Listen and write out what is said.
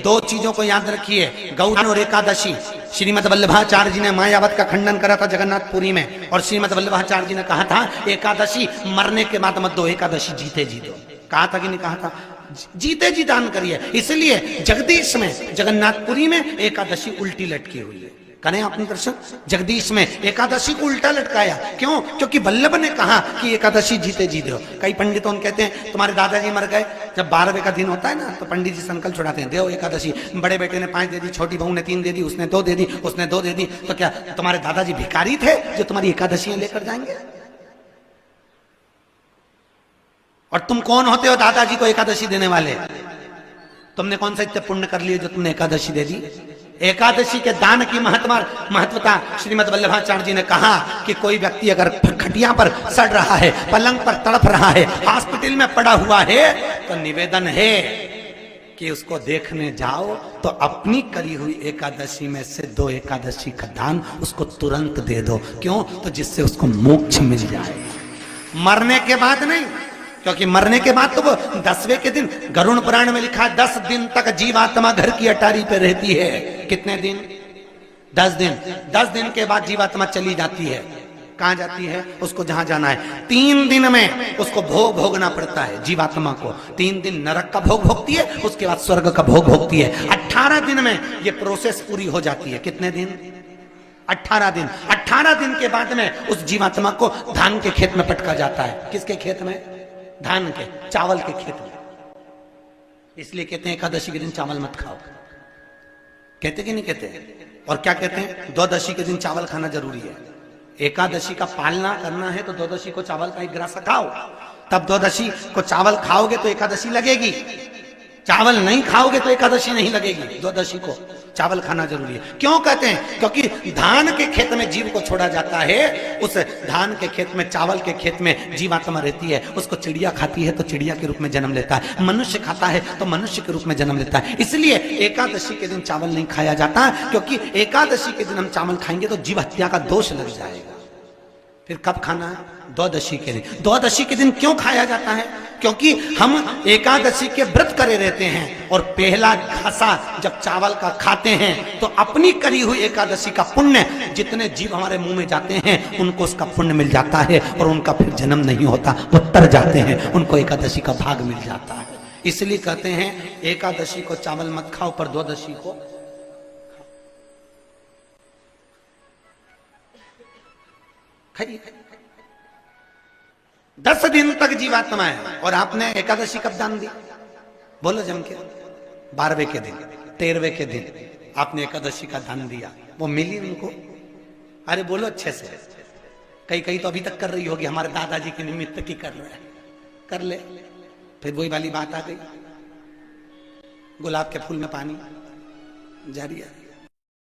दो चीजों को याद रखिए, गौदान और एकादशी। श्रीमद वल्लभाचार्य जी ने मायावत का खंडन करा था जगन्नाथपुरी में, और श्रीमद वल्लभाचार्य जी ने कहा था एकादशी मरने के बाद मत दो, एकादशी जीते जी दो। कहा था कि नहीं कहा था? जीते जी दान करिए। इसलिए जगदीश में, जगन्नाथपुरी में एकादशी उल्टी लटकी हुई है। करें आपने दर्शन? जगदीश में एकादशी को उल्टा लटकाया, क्यों? क्योंकि वल्लभ ने कहा कि एकादशी जीते जी दो। कई पंडितों कहते हैं तुम्हारे दादाजी मर गए, जब 12वें का दिन होता है ना तो पंडित जी संकल्प छुड़ाते हैं, दो एकादशी। बड़े बेटे ने 5 दे दी, छोटी बहू ने 3 दे दी, उसने 2 दे दी, उसने 2 दे दी, तो क्या तुम्हारे दादाजी भिखारी थे जो तुम्हारी एकादशियां लेकर जाएंगे? और तुम कौन होते हो दादाजी को एकादशी देने वाले? तुमने कौन सा इतने पुण्य कर लिए जो तुमने एकादशी दे दी? एकादशी के दान की महत्वता श्रीमद वल्लभाचार्य जी ने कहा कि कोई व्यक्ति अगर खटिया पर सड़ रहा है, पलंग पर तड़प रहा है, हॉस्पिटल में पड़ा हुआ है, तो निवेदन है कि उसको देखने जाओ तो अपनी करी हुई एकादशी में से 2 एकादशी का दान उसको तुरंत दे दो। क्यों? तो जिससे उसको मोक्ष मिल जाए, मरने के बाद नहीं। क्योंकि मरने के बाद तो वो 10वें के दिन, गरुड़ पुराण में लिखा है 10 दिन तक जीवात्मा घर की अटारी पे रहती है। कितने दिन? 10 दिन। 10 दिन के बाद जीवात्मा चली जाती है। कहां जाती है? उसको जहां जाना है। 3 दिन में उसको भोग भोगना पड़ता है जीवात्मा को। 3 दिन नरक का भोग भोगती है, उसके बाद स्वर्ग का भोग भोगती है। 18 दिन में ये प्रोसेस पूरी हो जाती है। कितने दिन? 18 दिन। 18 दिन के बाद में उस जीवात्मा को धान के खेत में पटका जाता है। किसके खेत में? धान के, चावल के खेत में। इसलिए कहते हैं एकादशी के दिन चावल मत खाओ। कहते कि नहीं कहते? और क्या कहते हैं? द्वादशी के दिन चावल खाना जरूरी है। एकादशी का पालना करना है तो द्वादशी को चावल का 1 ग्रास खाओ, तब द्वादशी को चावल खाओगे तो एकादशी लगेगी। चावल नहीं खाओगे तो एकादशी नहीं लगेगी। द्वादशी को चावल खाना जरूरी है। क्यों कहते हैं? क्योंकि धान के खेत में जीव को छोड़ा जाता है, उस धान के खेत में, चावल के खेत में जीवात्मा रहती है। उसको चिड़िया खाती है तो चिड़िया के रूप में जन्म लेता है, मनुष्य खाता है तो मनुष्य के रूप में जन्म लेता है। इसलिए एकादशी के दिन चावल नहीं खाया जाता, क्योंकि एकादशी के दिन हम चावल खाएंगे तो जीव हत्या का दोष लग जाएगा। फिर कब खाना है? द्वादशी के दिन। द्वादशी के दिन क्यों खाया जाता है? क्योंकि हम एकादशी के व्रत करे रहते हैं, और पहला घासा जब चावल का खाते हैं तो अपनी करी हुई एकादशी का पुण्य, जितने जीव हमारे मुंह में जाते हैं उनको उसका पुण्य मिल जाता है, और उनका फिर जन्म नहीं होता, वो तर जाते हैं, उनको एकादशी का भाग मिल जाता है। इसलिए कहते हैं एकादशी को चावल मत खाओ, पर द्वादशी को खाइए। 10 दिन तक जीवात्मा है, और आपने एकादशी कब दान दी? बोलो जम के। 12वें के दिन, 13वें के दिन आपने एकादशी का दान दिया, वो मिली उनको? अरे बोलो अच्छे से। कई तो अभी तक कर रही होगी, हमारे दादाजी के निमित्त की कर रहे हैं, कर ले। फिर वही वाली बात आ गई, गुलाब के फूल में पानी जारी है।